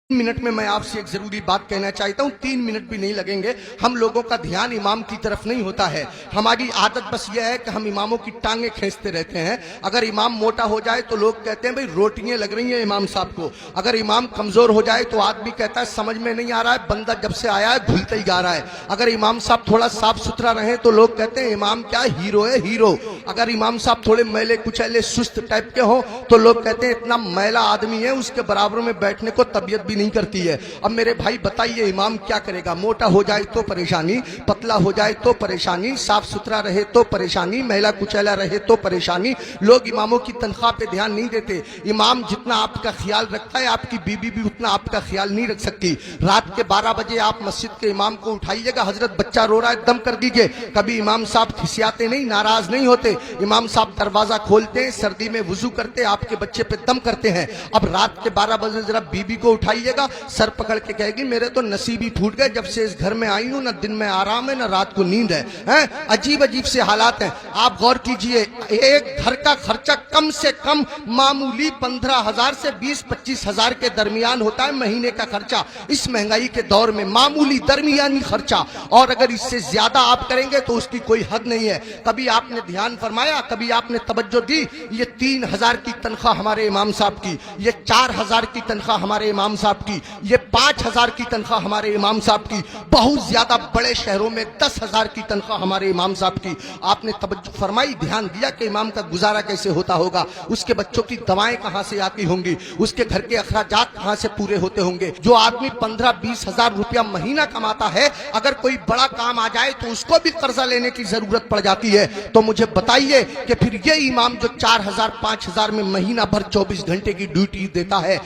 Minute में मैं आपसे एक जरूरी बात कहना चाहता हूँ। 3 मिनट भी नहीं लगेंगे। हम लोगों का ध्यान इमाम की तरफ नहीं होता है। हमारी आदत बस यह है कि हम इमामों की टांगे खींचते रहते हैं। अगर इमाम मोटा हो जाए तो लोग कहते हैं भाई रोटियां लग रही हैं इमाम साहब को। अगर इमाम कमजोर हो जाए तो आदमी कहता है समझ में नहीं आ रहा है, बंदा जब से आया है घुलता ही गा रहा है। अगर इमाम साहब थोड़ा साफ सुथरा रहे तो लोग कहते हैं इमाम क्या हीरो है, हीरो। अगर इमाम साहब थोड़े मैले कुचैले सुस्त टाइप के हो तो लोग कहते हैं इतना मैला आदमी है, उसके बराबर में बैठने को तबीयत भी नहीं करती है। अब मेरे भाई बताइए इमाम क्या करेगा? मोटा हो जाए तो परेशानी, पतला हो जाए तो परेशानी, साफ सुथरा रहे तो परेशानी, मैला कुचैला रहे तो परेशानी। लोग इमामों की तनख्वाह पे ध्यान नहीं देते। इमाम जितना आपका ख्याल रखता है आपकी बीबी भी उतना आपका ख्याल नहीं रख सकती। रात के 12 बजे आप मस्जिद के इमाम को उठाइएगा, हजरत बच्चा रो रहा है दम कर दीजिए। कभी इमाम साहब खिसियाते नहीं, नाराज नहीं होते। इमाम साहब दरवाजा खोलते हैं, सर्दी में वुजू करते, आपके बच्चे पे दम करते हैं। अब रात के 12 बजे जरा बीबी को उठाइएगा, सर पकड़ के कहेगी मेरे तो नसीब ही फूट गए, जब से इस घर में आई हूं ना दिन में आराम है ना रात को नींद है। अजीब अजीब से हालात हैं। आप गौर कीजिए, एक घर का खर्चा कम से कम मामूली 15,000 से 20-25 हजार के दरमियान होता है महीने का खर्चा। इस महंगाई के दौर में मामूली दरमियानी खर्चा, और अगर इससे ज्यादा आप करेंगे तो उसकी कोई हद नहीं है। कभी आपने ध्यान फरमाया, कभी आपने तवज्जो दी? ये 3,000 की तनख्वाह हमारे इमाम साहब की, ये 4,000 की तनख्वाह हमारे इमाम साहब की, ये 5,000 की तनख्वाह हमारे इमाम साहब की, बहुत ज्यादा बड़े शहरों में 10,000 की तनख्वाह हमारे इमाम साहब की। आपने तवज्जो फरमाई, ध्यान दिया कि इमाम का गुजारा कैसे होता होगा? उसके बच्चों की दवाएं कहां से आती होंगी? उसके घर के अखराजात कहां से पूरे होते होंगे? जो आदमी 15-20 हजार रुपया महीना कमाता है, अगर कोई बड़ा काम आ जाए तो उसको भी कर्जा लेने की जरूरत पड़ जाती है। तो मुझे बताइए कि फिर ये इमाम जो 4,000-5,000 में महीना भर 24 घंटे की ड्यूटी देता है,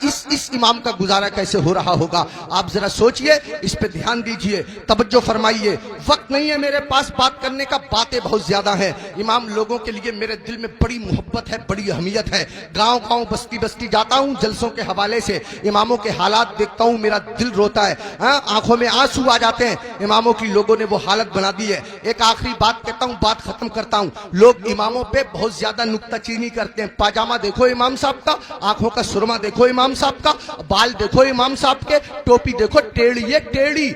इस इमाम का गुजारा कैसे हो रहा होगा? आप जरा सोचिए, इस पे ध्यान दीजिए, तवज्जो फरमाइए। वक्त नहीं है मेरे पास बात करने का, बातें बहुत ज्यादा हैं। इमाम लोगों के लिए मेरे दिल में बड़ी मोहब्बत है, बड़ी अहमियत है। गांव गांव बस्ती बस्ती जाता हूं जलसों के हवाले से, इमामों के हालात देखता हूं, मेरा दिल रोता है, आंखों में आंसू आ जाते हैं। इमामों की लोगों ने वो हालत बना दी है। एक आखिरी बात कहता हूं, बात खत्म करता हूं। लोग इमामों पे बहुत ज्यादा नुक्ताचीनी करते हैं। पाजामा देखो इमाम साहब का, आंखों का सुरमा देखो इमाम साहब का, बाल देखो इमाम साहब के, टोपी देखो टेढ़ी है टेढ़ी।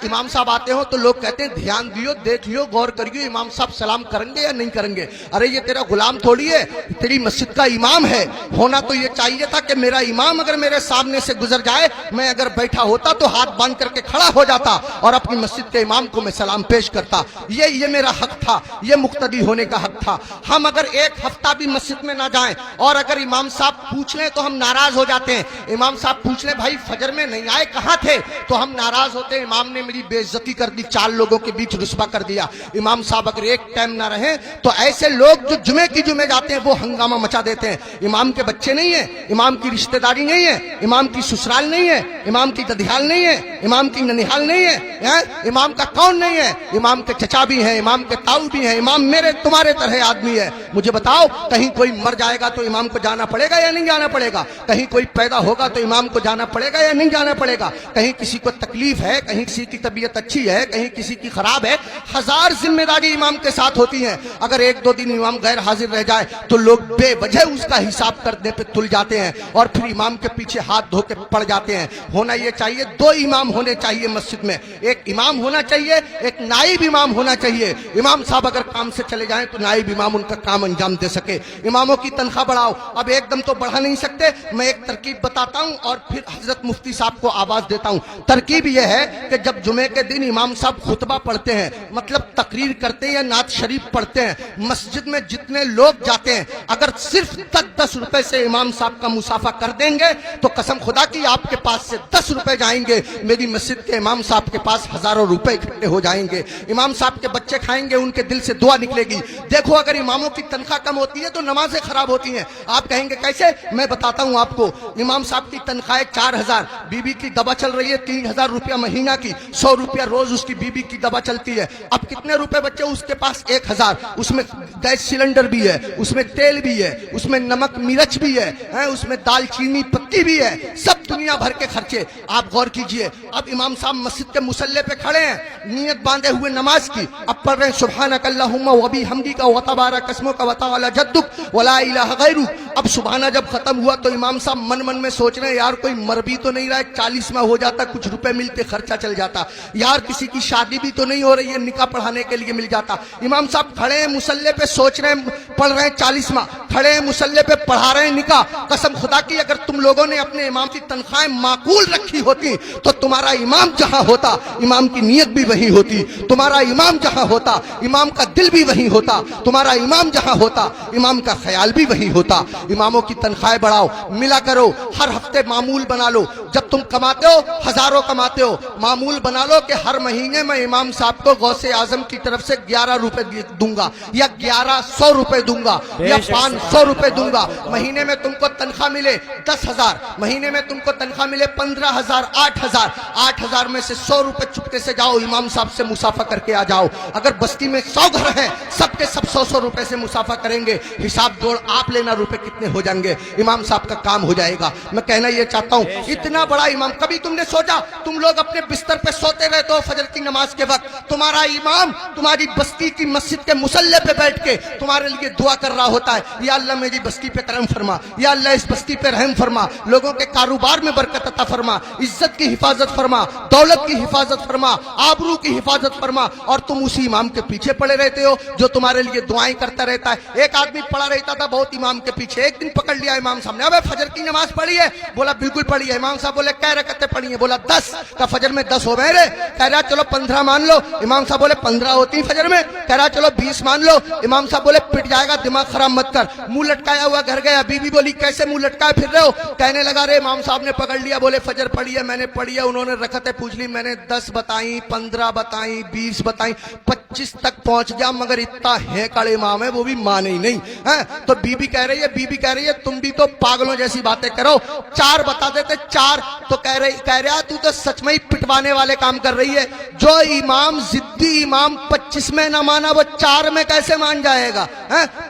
इमाम साहब आते हो तो लोग कहते हैं ध्यान दियो, देख लियो, गौर करियो इमाम साहब सलाम करेंगे या नहीं करेंगे। अरे ये तेरा गुलाम थोड़ी है, तेरी मस्जिद का इमाम है। होना तो ये चाहिए था कि मेरा इमाम अगर मेरे सामने से गुजर जाए, मैं अगर बैठा होता तो हाथ बांध करके खड़ा हो जाता और अपनी मस्जिद के इमाम को मैं सलाम पेश करता। ये मेरा हक था, ये मुक्तदी होने का हक था। हम अगर एक हफ्ता भी मस्जिद में ना जाएं और अगर इमाम साहब पूछ लें तो हम नाराज हो जाते हैं। इमाम साहब पूछ लें भाई फजर में नहीं आए, कहां थे, तो हम नाराज होते हैं। इमाम ने मेरी बेइज्जती कर दी, 4 लोगों के बीच रुस्वा कर दिया। इमाम साहब अगर एक टाइम ना रहे तो ऐसे लोग जो जुमे की जुमे जाते हैं वो हंगामा मचा देते हैं। इमाम के बच्चे नहीं है, इमाम की रिश्तेदारी नहीं है, इमाम की ससुराल नहीं है, इमाम की ददियाल नहीं है, इमाम की ननिहाल नहीं है, इमाम का कौन नहीं है? इमाम के चचा भी हैं, इमाम के ताऊ भी हैं। इमाम मेरे तुम्हारे तरह आदमी है। मुझे बताओ, कहीं कोई मर जाएगा तो इमाम को जाना पड़ेगा या नहीं जाना पड़ेगा? कहीं कोई पैदा होगा तो इमाम को जाना पड़ेगा या नहीं जाना पड़ेगा? कहीं किसी को तकलीफ है, कहीं किसी की तबीयत अच्छी है, कहीं किसी की खराब है, 1000 जिम्मेदारी इमाम के साथ होती है। अगर 1-2 दिन इमाम गैर हाजिर रह जाए तो लोग बेवजह उसका हिसाब करने पे तुल जाते हैं और फिर इमाम के पीछे हाथ धो के पड़ जाते हैं। होना ये चाहिए 2 इमाम होने चाहिए मस्जिद में, एक इमाम होना चाहिए, एक नाइब इमाम होना चाहिए। इमाम साहब अगर काम से चले जाएं तो नाइब इमाम उनका काम अंजाम दे सके। इमामों की तनख्वाह बढ़ाओ। अब एकदम तो बढ़ा नहीं सकते, मैं एक तरकीब बताता हूं और फिर हजरत मुफ्ती साहब को आवाज देता हूं। तरकीब यह है कि जब जुमे के दिन इमाम साहब खुतबा पढ़ते हैं, मतलब तकरीर करते हैं या नात शरीफ पढ़ते हैं, मस्जिद में जितने लोग जाते हैं अगर सिर्फ 10-10 रुपए से इमाम साहब का मुसाफा कर देंगे तो कसम खुदा की आपके पास से 10 रुपए जाएंगे, मेरी मस्जिद के इमाम साहब के पास हजारों रुपए इकट्ठे हो जाएंगे। इमाम साहब के बच्चे खाएंगे, उनके दिल से दुआ निकलेगी। देखो अगर इमामों की तनख्वाह कम होती है तो नमाजें खराब होती हैं। आप कहेंगे कैसे? मैं बताता हूं आपको। इमाम साहब की तनख्वाह 4,000, बीबी की दवा चल रही है 3,000 रुपया महीना की, 100 रुपया रोज उसकी बीबी की दवा चलती है। अब कितने रुपए बचे उसके पास? 1,000। उसमें गैस सिलेंडर भी है, उसमें तेल भी है, उसमें नमक मिर्च भी है, उसमें दालचीनी पत्ती भी है, सब दुनिया भर के खर्चे। आप गौर कीजिए, अब इमाम साहब मस्जिद के मुसल्ले पे खड़े हैं, नियत बांधे हुए नमाज की, अब पढ़ रहे हैं सुब्हानक अल्लाहुम्मा व बिहम्दिका व तबारक अस्मुका व तआला जद्दुक व ला इलाहा गैरुक। अब सुबहाना जब खत्म हुआ तो इमाम साहब मन मन में सोच रहे हैं, यार कोई मर भी तो नहीं रहा है, 40वां हो जाता, कुछ रुपए मिलते, खर्चा चल जाता, यार किसी की शादी भी तो नहीं हो रही है, निकाह पढ़ाने के लिए मिल जाता। इमाम साहब खड़े हैं मुसल्ले पे, सोच रहे हैं, पढ़ रहे हैं 40वां, खड़े हैं मुसल्ले पे, पढ़ा रहे हैं निकाह। कसम खुदा की अगर तुम लोगों ने अपने इमाम की तनख्वाहें माकूल रखी होती तो तुम्हारा इमाम जहां होता इमाम की नीयत भी वही होती, तुम्हारा इमाम जहां होता इमाम का दिल भी वही होता, तुम्हारा इमाम जहां होता इमाम का ख्याल भी वही होता। इमामों की तनख्वाहें बढ़ाओ, मिला करो, हर हफ्ते मामूल बना लो। जब तुम कमाते हो, हजारों कमाते हो, मामूल बना लो कि हर महीने मैं इमाम साहब को गौसे आजम की तरफ से 11 रुपए दूंगा या 1100 रुपए दूंगा या 500 रुपए दूंगा। महीने में तुमको तनख्वाह मिले 10,000, महीने में तुमको तनख्वाह मिले 15,000, 8,000, 8,000 में से 100 रुपए चुपके से जाओ इमाम साहब से मुसाफा करके आ जाओ। अगर बस्ती में 100 घर हैं, सबके सब 100 रुपए से मुसाफा करेंगे, हिसाब जोड़ आप लेना रुपए कितने हो जाएंगे, इमाम साहब का काम हो जाएगा। मैं कहना ये चाहता हूँ, इतना बड़ा इमाम, कभी तुमने सोचा तुम लोग अपने बिस्तर पे सोते रहते हो फजर की नमाज के वक्त, तुम्हारा इमाम तुम्हारी बस्ती की मस्जिद के मुसल्ले पे बैठ के तुम्हारे लिए दुआ कर रहा होता है, या अल्लाह मेरी बस्ती पे करम फरमा, या अल्लाह इस बस्ती पे रहम फरमा, लोगों के कारोबार में बरकत अता फरमा, इज्जत की हिफाजत फरमा, दौलत की हिफाजत फरमा, आबरू की हिफाजत फरमा। और तुम उसी इमाम के पीछे पड़े रहते हो जो तुम्हारे लिए दुआएं करता रहता है। एक आदमी पड़ा रहता था बहुत इमाम के पीछे, एक दिन पकड़ लिया इमाम साहब ने, अबे फजर की नमाज पढ़ी है? बोला बिल्कुल पढ़ी है। इमाम साहब बोले कै रकअतें पढ़ी है? बोला 10। का फजर में 10 हो गए रे? कह रहा चलो 15 मान लो। इमाम साहब बोले 15 होती फजर में? कह रहा चलो 20 मान लो। इमाम साहब बोले पिट जाएगा, दिमाग खराब मत कर। मुंह लटकाया हुआ घर गया, बीवी बोली कैसे मुंह लटकाए फिर रहे हो? कहने लगा रे इमाम साहब ने पकड़ लिया, बोले फजर पढ़ी है? मैंने पढ़ी है। उन्होंने रकअतें पूछ ली, मैंने 10 बताई, 15 बताई, 20 बताई, 25 तक पहुंच गया, मगर इतना है कड़े इमाम है वो भी माने ही नहीं है। तो बीबी कह रही है तुम भी तो पागलों जैसी बातें करो, 4 बता देते 4। तो कह रहा तू तो सच में ही पिटवाने वाले काम कर रही है। जो इमाम जिद्दी इमाम 25 में ना माना वो 4 में कैसे मान जाएगा?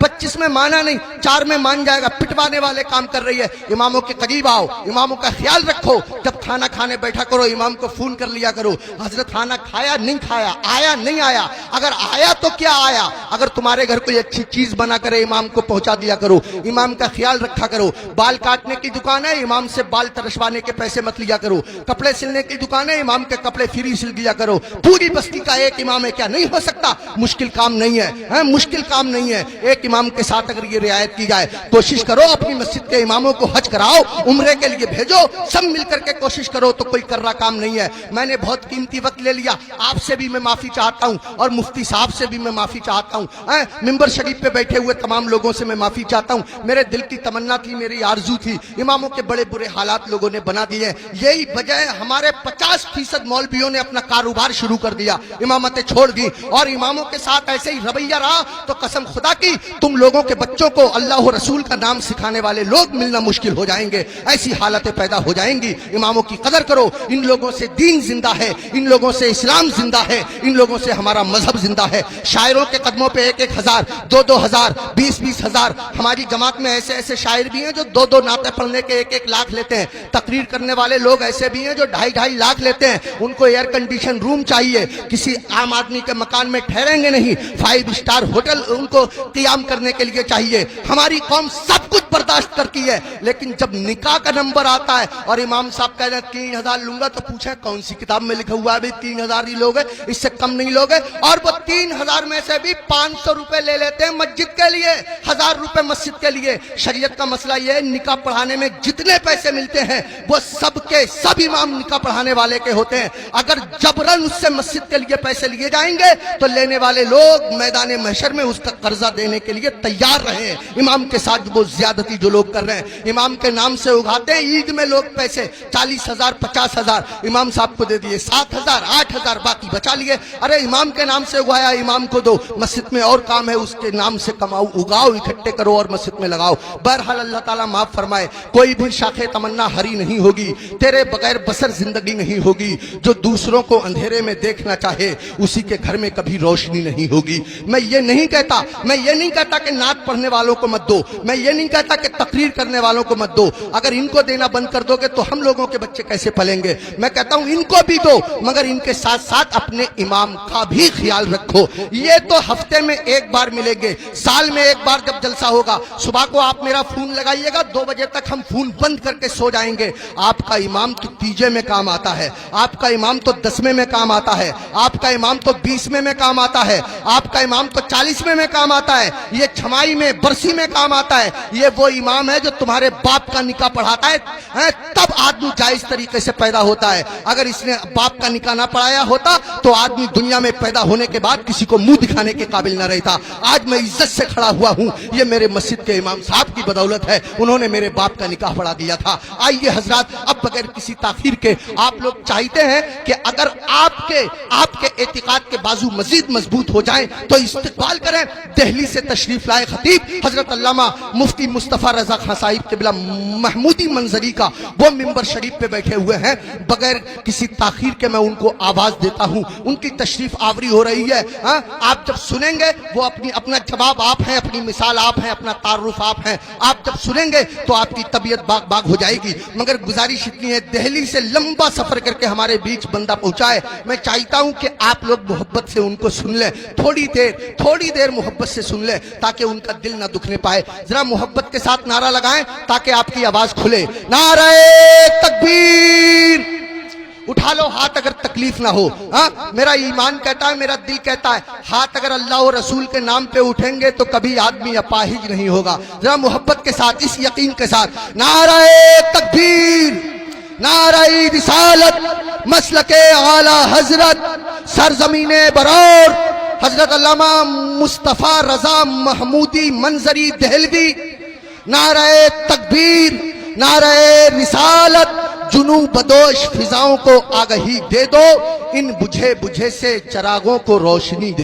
25 में माना नहीं, 4 में मान जाएगा। पिटवाने वाले काम कर रही है। इमामों के करीब आओ, इमामों का ख्याल रखो। जब खाना खाने बैठा करो इमाम को फोन कर लिया करो, हजरत खाना खाया नहीं खाया, आया नहीं आया, अगर आया तो क्या आया। अगर तुम्हारे घर कोई अच्छी चीज बना करे इमाम को पहुंचा दिया करो, इमाम का ख्याल रखा करो। बाल काटने की दुकान है, इमाम से बाल तरसवाने के पैसे मत लिया करो। कपड़े सिलने की दुकान है, इमाम के कपड़े फ्री सिल दिया करो। पूरी बस्ती का एक इमाम है, क्या नहीं हो सकता? मुश्किल काम नहीं है, मुश्किल काम नहीं है। एक इमाम के साथ अगर ये रियायत की जाए, कोशिश करो अपनी मस्जिद के इमामों को हज कराओ, उम्रे के लिए भेजो, सब मिलकर के कोशिश करो, तो कोई कर्रा काम नहीं है। मैंने बहुत कीमती वक्त ले लिया, आपसे भी मैं माफी चाहता हूं और मुफ्ती साहब से भी मैं माफी चाहता हूं। मिंबर शरीफ पे बैठे हुए तमाम लोगों से मैं माफी चाहता हूं। मेरे दिल की तमन्ना थी, मेरी आरजू थी, इमामों के बड़े बुरे हालात लोगों ने बना दिए। यही वजह है हमारे 50% मौलवियों ने अपना कारोबार शुरू कर दिया, इमामतें छोड़ दी, और इमामों के साथ ऐसे ही रवैया रहा तो कसम खुदा की तुम लोगों के बच्चों को अल्लाह और रसूल का नाम सिखाने वाले लोग मिलना मुश्किल हो जाएंगे। ऐसी हालतें पैदा हो जाएंगी। इमामों की कदर करो, इन लोगों से दीन जिंदा है, इन लोगों से इस्लाम जिंदा है, इन लोगों से हमारा मजहब जिंदा है। शायरों के कदमों पे 1-1 हजार, 2-2 हजार, 20-20 हजार। हमारी जमात में ऐसे ऐसे शायर भी हैं जो 2-2 नाते पढ़ने के 1-1 लाख लेते हैं। तकरीर करने वाले लोग ऐसे भी हैं जो 2.5-2.5 लाख लेते हैं। उनको एयर कंडीशन रूम चाहिए, किसी आम आदमी के मकान में ठहरेंगे नहीं, 5 स्टार होटल उनको क़याम करने के लिए चाहिए। हमारी कौम सब कुछ बर्दाश्त करती है, लेकिन जब निकाह का नंबर आता है और इमाम साहब कह रहे हैं 3,000 लूंगा, तो पूछे कौन सी किताब में लिखा हुआ है भी 3,000 ही लोग हैं, इससे कम नहीं लोग हैं। और वो 3,000 में से भी 500 रुपए ले लेते हैं मस्जिद के लिए, 1,000 रुपए मस्जिद के लिए। शरीयत का मसला ये है, निकाह पढ़ाने में जितने पैसे मिलते हैं वो सबके सब इमाम निकाह पढ़ाने वाले के होते हैं। अगर जबरन उससे मस्जिद के लिए पैसे लिए जाएंगे तो लेने वाले लोग मैदान महशर में उसका कर्जा देने के लिए तैयार रहे। इमाम के साथ वो ज्यादती जो लोग कर रहे हैं, इमाम के नाम से उगाते हैं ईद में लोग पैसे, 40,000 50,000 इमाम साहब को दे दिए, 7,000 8,000 बाकी बचा लिए। अरे इमाम के नाम से उगाया, इमाम को दो, मस्जिद में और काम है, उसके नाम से कमाओ, उगाओ, इकट्ठे करो और मस्जिद में लगाओ। बहरहाल अल्लाह ताला माफ फरमाए, कोई भी शाखे तमन्ना हरी नहीं होगी, तेरे बगैर बसर जिंदगी नहीं होगी। होगी। जो दूसरों को अंधेरे में देखना चाहे उसी के घर में कभी रोशनी नहीं होगी। मैं ये नहीं कहता कि नात पढ़ने वालों को मत दो, मैं ये नहीं कहता कि तकरीर करने वालों को मत दो। अगर इनको देना बंद कर दोगे तो हम लोगों के बच्चे कैसे पलेंगे? मैं कहता हूं इनको भी दो, मगर इनके साथ साथ अपने इमाम का भी ख्याल रखो। ये तो हफ्ते में एक बार मिलेंगे, साल में एक बार जब जलसा होगा, सुबह को आप मेरा फोन लगाइएगा, 2 बजे तक हम फोन बंद करके सो जाएंगे। आपका इमाम तो तीजे में काम आता है, आपका इमाम तो 10वें में काम आता है, आपका इमाम तो 20वें में काम आता है, आपका इमाम तो 40वें में काम आता है, ये छमाई में बरसी में काम आता है। ये वो इमाम है जो तुम्हारे बाप का निकाह पढ़ाता है, तब आदमी जायज तरीके से पैदा होता है। अगर इसने बाप का निकाह ना पढ़ाया होता तो आदमी दुनिया में पैदा होने के बाद किसी को मुंह दिखाने के काबिल न रहता। आज मैं इज्जत से खड़ा हुआ हूं, ये मेरे मस्जिद के इमाम साहब की बदौलत है, उन्होंने मेरे बाप का निकाह पढ़ा दिया था। आइए हजरात, अब बगैर किसी ताखीर के आप लोग चाहते हैं कि अगर आपके एतिकाद के बाजू मजीद मजबूत हो जाएं तो इस्तिकबाल करें। दिल्ली से तशरीफ लाए खतीब हजरत अल्लामा मुफ्ती मुस्तफा रजा खान साहिब क़िबला महमूदी मंजरी का वो मिंबर शरीफ पे बैठे हुए हैं। बगैर किसी ताखीर के मैं उनको आवाज देता हूं, उनकी तशरीफ आवरी हो रही है। आप जब सुनेंगे वो अपना जवाब आप हैं, अपनी मिसाल आप हैं, अपना तारुफ आप हैं। आप जब सुनेंगे तो आपकी तबीयत बाग बाग हो जाएगी। मगर गुजारिश इतनी है, दिल्ली से लंबा सफर करके हमारे बीच बंदा पहुंचा है, मैं चाहता हूं कि आप लोग मोहब्बत से उनको सुन लें, थोड़ी देर मोहब्बत से सुन लें ताकि उनका दिल ना दुखने पाए। जरा मोहब्बत के साथ नारा लगाएं ताकि आपकी आवाज खुले। नारे तकबीर, उठा लो हाथ अगर तकलीफ ना हो। मेरा ईमान कहता है, मेरा दिल कहता है, हाथ अगर अल्लाह और रसूल के नाम पे उठेंगे तो कभी आदमी अपाहिज नहीं होगा। जरा मोहब्बत के साथ, इस यकीन के साथ, नारे तकबीर, नारे रिसालत, मसलके आला हजरत, सरजमीने बरौर, हजरत अल्लामा मुस्तफा रजा महमूदी मंजरी देहलवी। नारे तकबीर, नारे रिसालत, जुनू बदोश फिजाओं को आगही दे दो, इन बुझे बुझे से चरागों को रोशनी दे।